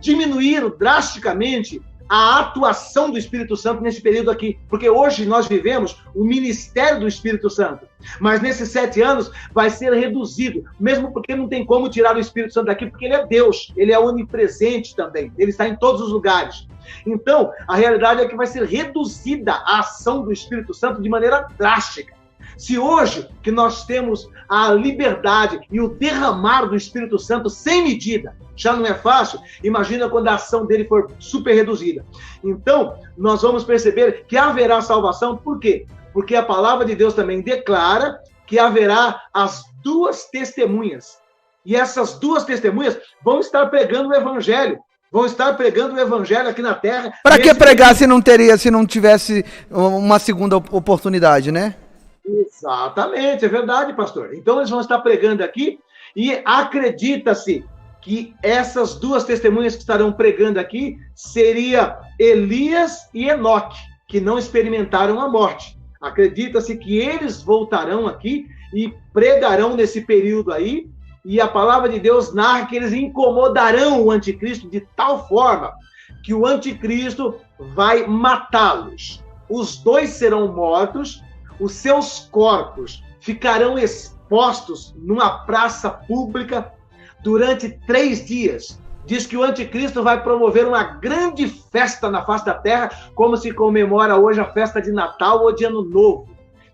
[SPEAKER 2] diminuir drasticamente a atuação do Espírito Santo nesse período aqui, porque hoje nós vivemos o ministério do Espírito Santo, mas nesses 7 anos vai ser reduzido, mesmo porque não tem como tirar o Espírito Santo daqui, porque ele é Deus, ele é onipresente também, ele está em todos os lugares. Então, a realidade é que vai ser reduzida a ação do Espírito Santo de maneira drástica. Se hoje que nós temos a liberdade e o derramar do Espírito Santo sem medida já não é fácil, imagina quando a ação dele for super reduzida. Então, nós vamos perceber que haverá salvação, por quê? Porque a palavra de Deus também declara que haverá as duas testemunhas. E essas duas testemunhas vão estar pregando o evangelho. Vão estar pregando o evangelho aqui na terra.
[SPEAKER 1] Para que pregar se não tivesse uma segunda oportunidade, né?
[SPEAKER 2] Exatamente, é verdade, pastor. Então eles vão estar pregando aqui e acredita-se que essas duas testemunhas que estarão pregando aqui seria Elias e Enoque, que não experimentaram a morte. Acredita-se que eles voltarão aqui e pregarão nesse período aí, e a palavra de Deus narra que eles incomodarão o anticristo de tal forma que o anticristo vai matá-los. Os dois serão mortos, os seus corpos ficarão expostos numa praça pública durante 3 dias. Diz que o anticristo vai promover uma grande festa na face da terra, como se comemora hoje a festa de Natal ou de Ano Novo.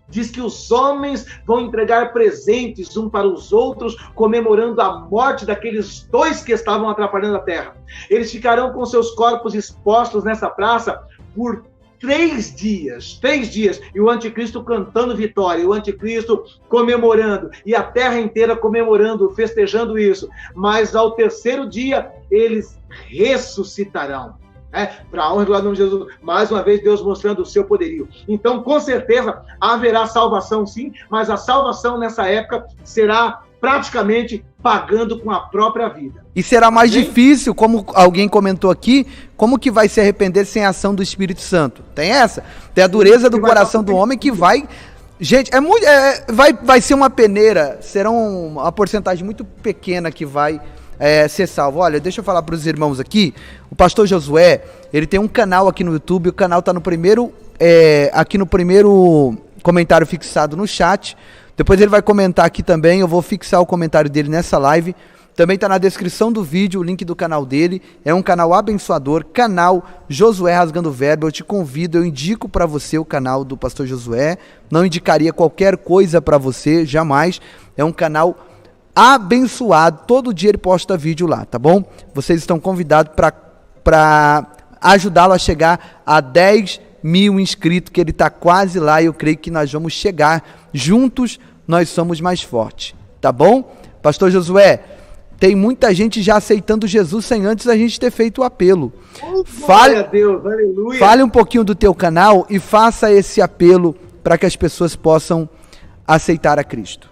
[SPEAKER 2] Diz que os homens vão entregar presentes uns para os outros, comemorando a morte daqueles 2 que estavam atrapalhando a terra. Eles ficarão com seus corpos expostos nessa praça por 3 dias, e o anticristo cantando vitória, o anticristo comemorando, e a terra inteira comemorando, festejando isso. Mas ao 3º dia, eles ressuscitarão. Para a honra e glória do nome de Jesus, mais uma vez Deus mostrando o seu poderio. Então, com certeza, haverá salvação sim, mas a salvação nessa época será praticamente pagando com a própria vida.
[SPEAKER 1] E será mais difícil, como alguém comentou aqui, como que vai se arrepender sem a ação do Espírito Santo? Tem essa? Tem a dureza do coração do homem que vai... Gente, vai ser uma peneira, será uma porcentagem muito pequena que vai ser salvo. Olha, deixa eu falar para os irmãos aqui, o pastor Josué, ele tem um canal aqui no YouTube, o canal está no primeiro, aqui no primeiro comentário fixado no chat. Depois ele vai comentar aqui também, eu vou fixar o comentário dele nessa live. Também está na descrição do vídeo o link do canal dele. É um canal abençoador, canal Josué Rasgando Verbo. Eu te convido, eu indico para você o canal do pastor Josué. Não indicaria qualquer coisa para você, jamais. É um canal abençoado, todo dia ele posta vídeo lá, tá bom? Vocês estão convidados para ajudá-lo a chegar a 10.000 inscritos, que ele está quase lá, e eu creio que nós vamos chegar juntos, nós somos mais fortes, tá bom? Pastor Josué, tem muita gente já aceitando Jesus sem antes a gente ter feito o apelo.
[SPEAKER 2] Glória a Deus, aleluia.
[SPEAKER 1] Fale um pouquinho do teu canal e faça esse apelo para que as pessoas possam aceitar a Cristo.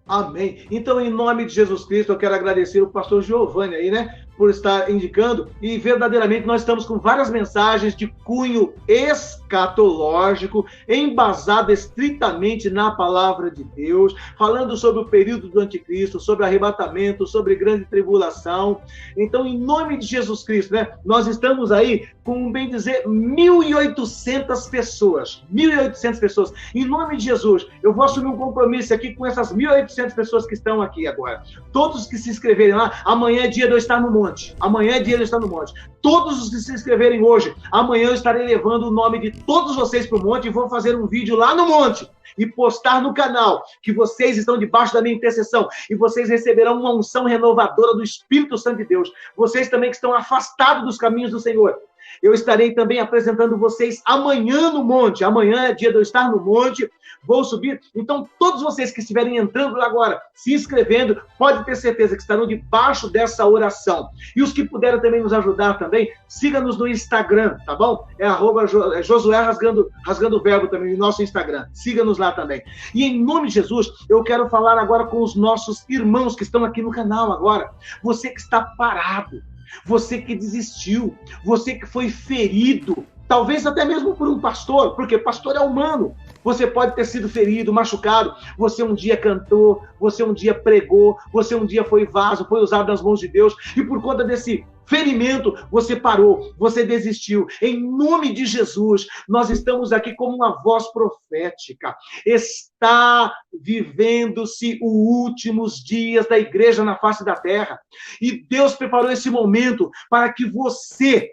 [SPEAKER 2] Amém. Então, em nome de Jesus Cristo, eu quero agradecer o pastor Giovanni aí, né, por estar indicando, e verdadeiramente nós estamos com várias mensagens de cunho escatológico, embasado estritamente na palavra de Deus, falando sobre o período do anticristo, sobre arrebatamento, sobre grande tribulação. Então, em nome de Jesus Cristo, né, nós estamos aí com, bem dizer, 1.800 pessoas. 1.800 pessoas. Em nome de Jesus, eu vou assumir um compromisso aqui com essas 1.800 pessoas que estão aqui agora. Todos que se inscreverem lá, amanhã é dia de eu estar no monte. Amanhã é dia de eu estar no monte. Todos os que se inscreverem hoje, amanhã eu estarei levando o nome de todos vocês para o monte e vou fazer um vídeo lá no monte e postar no canal que vocês estão debaixo da minha intercessão e vocês receberão uma unção renovadora do Espírito Santo de Deus. Vocês também que estão afastados dos caminhos do Senhor, eu estarei também apresentando vocês amanhã no monte. Amanhã é dia de eu estar no monte, vou subir. Então, todos vocês que estiverem entrando lá agora, se inscrevendo, pode ter certeza que estarão debaixo dessa oração. E os que puderem também nos ajudar também, siga-nos no Instagram, tá bom? É Josué Rasgando Verbo também, no nosso Instagram. Siga-nos lá também. E em nome de Jesus, eu quero falar agora com os nossos irmãos que estão aqui no canal agora. Você que está parado, você que desistiu, você que foi ferido, talvez até mesmo por um pastor, porque pastor é humano. Você pode ter sido ferido, machucado, você um dia cantou, você um dia pregou, você um dia foi vaso, foi usado nas mãos de Deus, e por conta desse ferimento, você parou, você desistiu. Em nome de Jesus, nós estamos aqui como uma voz profética. Está vivendo-se os últimos dias da igreja na face da terra. E Deus preparou esse momento para que você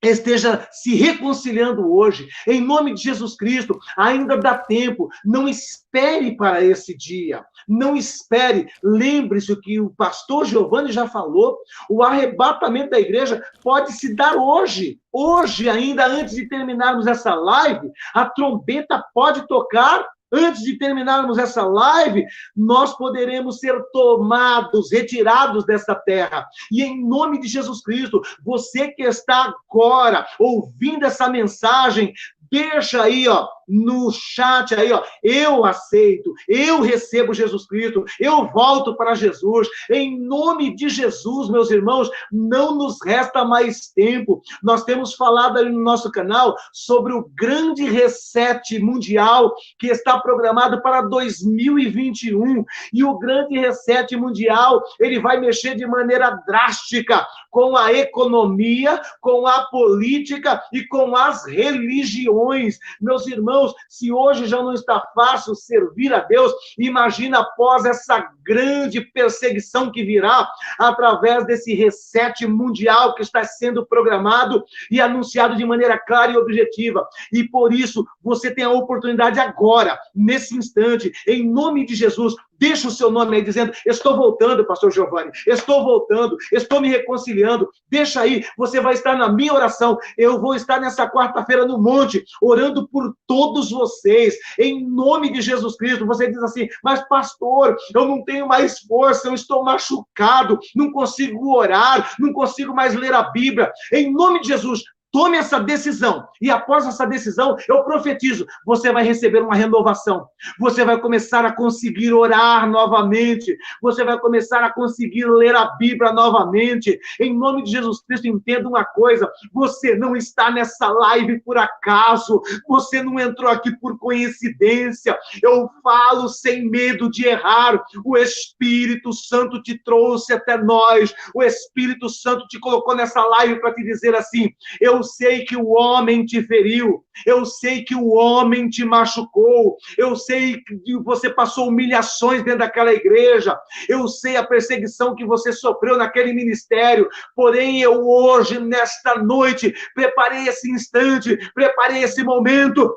[SPEAKER 2] esteja se reconciliando hoje, em nome de Jesus Cristo. Ainda dá tempo, não espere para esse dia, não espere. Lembre-se o que o pastor Giovanni já falou: o arrebatamento da igreja pode se dar hoje. Hoje, ainda antes de terminarmos essa live, a trombeta pode tocar. Antes de terminarmos essa live, nós poderemos ser tomados, retirados dessa terra. E em nome de Jesus Cristo, você que está agora ouvindo essa mensagem, deixa aí, ó, no chat aí, ó, eu aceito, eu recebo Jesus Cristo, eu volto para Jesus. Em nome de Jesus, meus irmãos, não nos resta mais tempo. Nós temos falado ali no nosso canal sobre o grande reset mundial que está programado para 2021. E o grande reset mundial, ele vai mexer de maneira drástica com a economia, com a política e com as religiões. Meus irmãos, se hoje já não está fácil servir a Deus, imagina após essa grande perseguição que virá através desse reset mundial que está sendo programado e anunciado de maneira clara e objetiva. E por isso, você tem a oportunidade agora, nesse instante, em nome de Jesus. Deixa o seu nome aí dizendo: estou voltando, pastor Giovanni, estou voltando, estou me reconciliando. Deixa aí, você vai estar na minha oração. Eu vou estar nessa quarta-feira no monte, orando por todos vocês, em nome de Jesus Cristo. Você diz assim: mas pastor, eu não tenho mais força, eu estou machucado, não consigo orar, não consigo mais ler a Bíblia. Em nome de Jesus, tome essa decisão, e após essa decisão, eu profetizo, você vai receber uma renovação, você vai começar a conseguir orar novamente, você vai começar a conseguir ler a Bíblia novamente. Em nome de Jesus Cristo, entenda uma coisa: você não está nessa live por acaso, você não entrou aqui por coincidência. Eu falo sem medo de errar. O Espírito Santo te trouxe até nós, o Espírito Santo te colocou nessa live para te dizer assim: eu sei que o homem te feriu, eu sei que o homem te machucou, eu sei que você passou humilhações dentro daquela igreja, eu sei a perseguição que você sofreu naquele ministério, porém eu hoje, nesta noite, preparei esse instante, preparei esse momento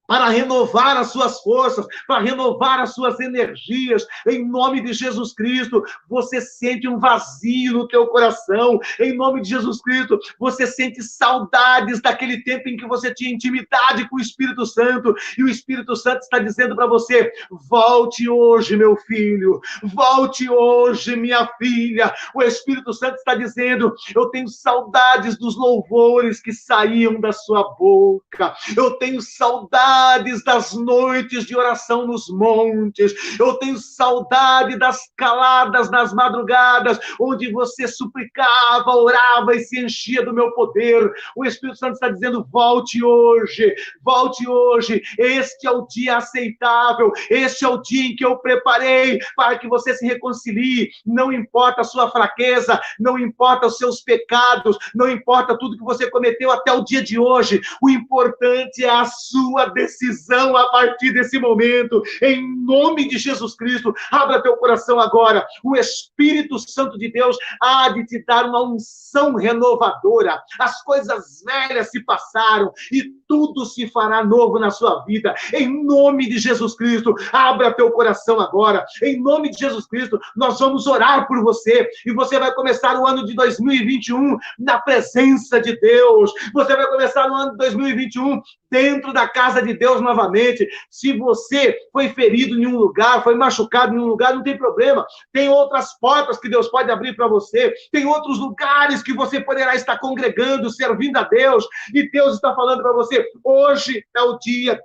[SPEAKER 2] para renovar as suas forças, para renovar as suas energias, em nome de Jesus Cristo. Você sente um vazio no teu coração, em nome de Jesus Cristo, você sente saudades daquele tempo em que você tinha intimidade com o Espírito Santo, e o Espírito Santo está dizendo para você: volte hoje, meu filho, volte hoje, minha filha. O Espírito Santo está dizendo: eu tenho saudades dos louvores que saíam da sua boca, eu tenho saudades das noites de oração nos montes, eu tenho saudade das caladas nas madrugadas, onde você suplicava, orava e se enchia do meu poder. O Espírito Santo está dizendo: volte hoje, este é o dia aceitável, este é o dia em que eu preparei para que você se reconcilie. Não importa a sua fraqueza, não importa os seus pecados, não importa tudo que você cometeu até o dia de hoje, o importante é a sua decisão a partir desse momento, em nome de Jesus Cristo. Abra teu coração agora, o Espírito Santo de Deus há de te dar uma unção renovadora. As coisas velhas se passaram e tudo se fará novo na sua vida, em nome de Jesus Cristo. Abra teu coração agora, em nome de Jesus Cristo. Nós vamos orar por você, e você vai começar o ano de 2021 na presença de Deus. Você vai começar o ano de 2021 dentro da casa de Deus novamente. Se você foi ferido em um lugar, foi machucado em um lugar, não tem problema. Tem outras portas que Deus pode abrir para você. Tem outros lugares que você poderá estar congregando, servindo a Deus. E Deus está falando para você: hoje é o dia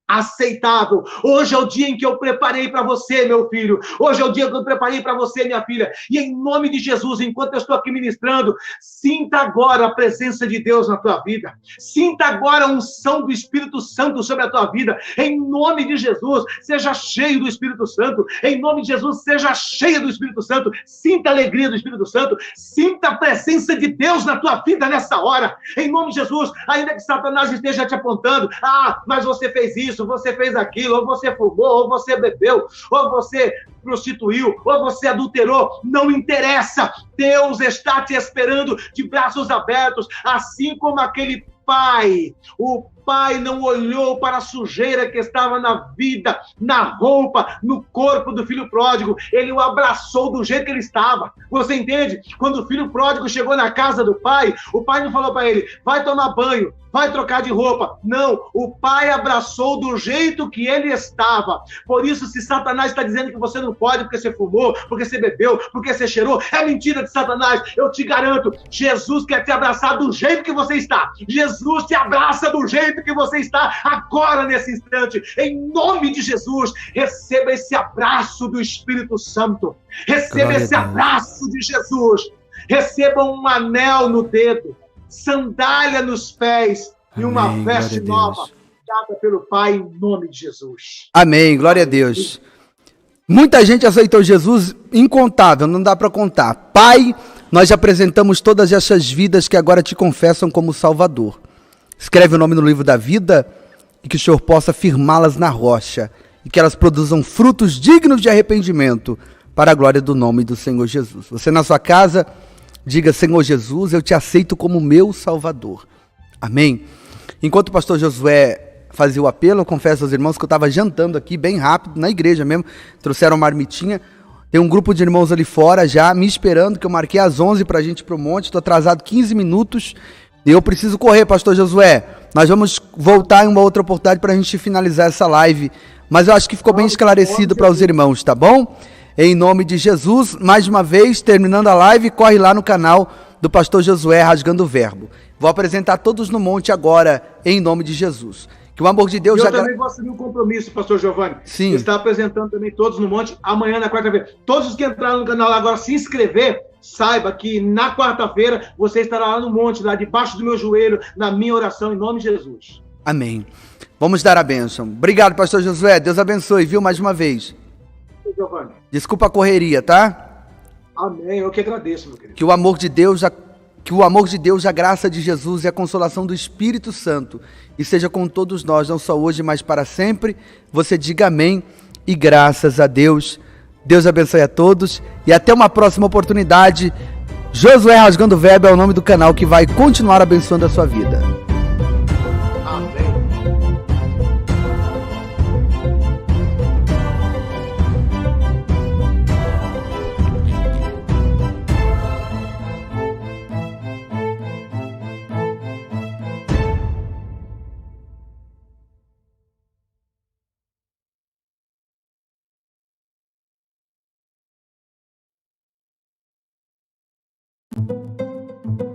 [SPEAKER 2] aceitável. Hoje é o dia em que eu preparei para você, meu filho. Hoje é o dia que eu preparei para você, minha filha. E em nome de Jesus, enquanto eu estou aqui ministrando, sinta agora a presença de Deus na tua vida. Sinta agora a unção do Espírito Santo sobre a tua vida. Em nome de Jesus, seja cheio do Espírito Santo. Em nome de Jesus, seja cheia do Espírito Santo. Sinta a alegria do Espírito Santo. Sinta a presença de Deus na tua vida nessa hora. Em nome de Jesus, ainda que Satanás esteja te apontando: ah, mas você fez isso, isso, você fez aquilo, ou você fumou, ou você bebeu, ou você prostituiu, ou você adulterou, não interessa. Deus está te esperando de braços abertos, assim como aquele pai. O pai não olhou para a sujeira que estava na vida, na roupa, no corpo do filho pródigo. Ele o abraçou do jeito que ele estava. Você entende? Quando o filho pródigo chegou na casa do pai, o pai não falou para ele, vai tomar banho, vai trocar de roupa. Não, o pai abraçou do jeito que ele estava. Por isso, se Satanás está dizendo que você não pode porque você fumou, porque você bebeu, porque você cheirou, é mentira de Satanás. Eu te garanto, Jesus quer te abraçar do jeito que você está. Jesus te abraça do jeito que você está agora, nesse instante. Em nome de Jesus, receba esse abraço do Espírito Santo. Receba esse abraço de Jesus. Receba um anel no dedo, sandália nos pés. Amém, e uma veste nova dada pelo Pai em nome de Jesus.
[SPEAKER 1] Amém, glória a Deus. Muita gente aceitou Jesus, incontável, não dá para contar. Pai, nós apresentamos todas essas vidas que agora te confessam como Salvador. Escreve o nome no livro da vida e que o Senhor possa firmá-las na rocha e que elas produzam frutos dignos de arrependimento para a glória do nome do Senhor Jesus. Você na sua casa, diga: Senhor Jesus, eu te aceito como meu Salvador. Amém? Enquanto o pastor Josué fazia o apelo, eu confesso aos irmãos que eu estava jantando aqui bem rápido, na igreja mesmo, trouxeram uma marmitinha, tem um grupo de irmãos ali fora já me esperando, que eu marquei às 11 para a gente ir para o monte, estou atrasado 15 minutos, e eu preciso correr, pastor Josué. Nós vamos voltar em uma outra oportunidade para a gente finalizar essa live, mas eu acho que ficou bem esclarecido para os irmãos, tá bom? Em nome de Jesus, mais uma vez, terminando a live, corre lá no canal do pastor Josué Rasgando o Verbo. Vou apresentar todos no monte agora, em nome de Jesus. Que o amor de Deus...
[SPEAKER 2] Eu também vou assumir um compromisso, pastor Giovanni.
[SPEAKER 1] Sim.
[SPEAKER 2] Está apresentando também todos no monte, amanhã na quarta-feira. Todos os que entraram no canal agora, se inscrever, saiba que na quarta-feira você estará lá no monte, lá debaixo do meu joelho, na minha oração, em nome de Jesus.
[SPEAKER 1] Amém. Vamos dar a bênção. Obrigado, pastor Josué. Deus abençoe, viu, mais uma vez.
[SPEAKER 2] Giovanni.
[SPEAKER 1] Desculpa a correria, tá?
[SPEAKER 2] Amém. Eu que agradeço, meu querido.
[SPEAKER 1] Que o amor de Deus, a graça de Jesus e a consolação do Espírito Santo esteja com todos nós, não só hoje, mas para sempre. Você diga amém e graças a Deus. Deus abençoe a todos e até uma próxima oportunidade. Josué Rasgando o Verbo é o nome do canal que vai continuar abençoando a sua vida.